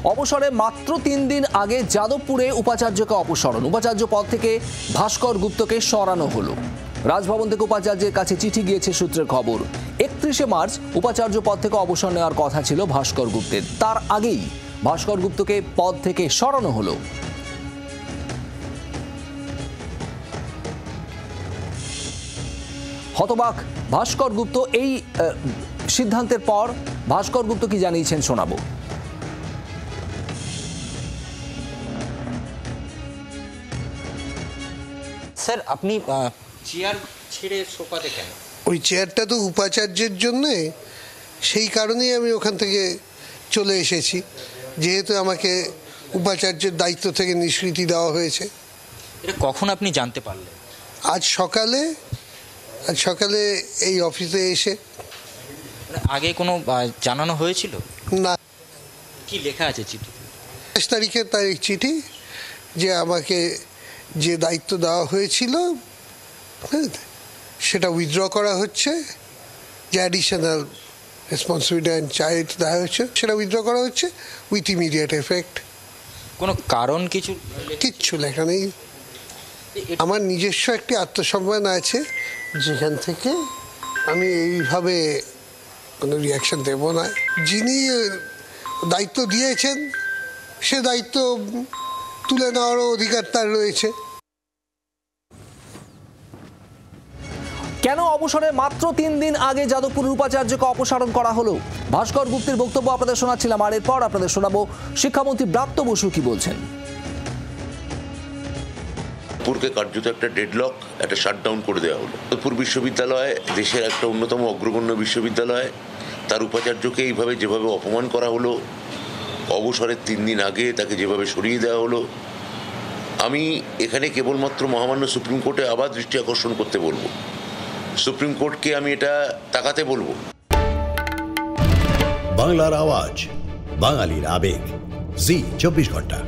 অবসরে মাত্র ৩ দিন আগে যাদবপুরে উপাচার্যকে অপসারণ, উপাচার্য পদ থেকে ভাস্কর গুপ্তকে সরানো হলো। রাজভবন থেকে উপাচার্যের কাছে চিঠি গিয়েছে সূত্রের খবর। ৩১শে মার্চ উপাচার্য পদ থেকে অবসর নেওয়ার কথা ছিল ভাস্কর গুপ্তের, তার আগেই ভাস্কর গুপ্তকে পদ থেকে সরানো হলো। হতবাক ভাস্কর গুপ্ত। এই সিদ্ধান্তের পর ভাস্কর গুপ্ত কি জানিয়েছেন শোনাবো। স্যার, আপনি চেয়ার ছেড়ে সোফাতে কেন? ওই চেয়ারটা তো উপাচার্যের জন্যে, সেই কারণেই আমি ওখান থেকে চলে এসেছি, যেহেতু আমাকে উপাচার্যের দায়িত্ব থেকে নিষ্কৃতি দেওয়া হয়েছে। এটা কখন আপনি জানতে পারলেন? আজ সকালে এই অফিসে এসে। আগে কোনো জানানো হয়েছিল না। কি লেখা আছে চিঠি? ২২ তারিখের তারিখ চিঠি, যে আমাকে যে দায়িত্ব দেওয়া হয়েছিল সেটা উইথড্র করা হচ্ছে, যে অ্যাডিশনাল রেসপন্সিবিলিটি অ্যান্ড চার্জ দেওয়া হচ্ছে সেটা উইথড্র করা হচ্ছে উইথ ইমিডিয়েট এফেক্ট। কোনো কারণ কিচ্ছু লেখা নেই। আমার নিজস্ব একটি আত্মসম্মান আছে, যেখান থেকে আমি এইভাবে কোনো রিয়াকশন দেব না। যিনি দায়িত্ব দিয়েছেন সে দায়িত্ব তুলে নেওয়ারও অধিকার তার রয়েছে। কেন অবসরের মাত্র ৩ দিন আগে যাদবপুরের উপাচার্যকে অপসারণ করা হলো? ভাস্কর গুপ্তের বক্তব্য আপনাদের শোনাচ্ছিলাম, আর এরপর আপনাদের শোনাবো শিক্ষামন্ত্রী ব্রাত্য বসু কি বলছেন। পুরকে কার্যত একটা ডেডলক, একটা শাটডাউন করে দেওয়া হলো। যাদবপুর বিশ্ববিদ্যালয় দেশের একটা অন্যতম অগ্রগণ্য বিশ্ববিদ্যালয়, তার উপাচার্যকে এইভাবে যেভাবে অপমান করা হলো, অবসরের ৩ দিন আগে তাকে যেভাবে সরিয়ে দেওয়া হলো, আমি এখানে কেবলমাত্র মহামান্য সুপ্রিম কোর্টে আবার দৃষ্টি আকর্ষণ করতে বলবো। সুপ্রিম কোর্টকে আমি এটা তাকাতে বলবো। বাংলার আওয়াজ, বাঙালির আবেগ, জি ২৪ ঘন্টা।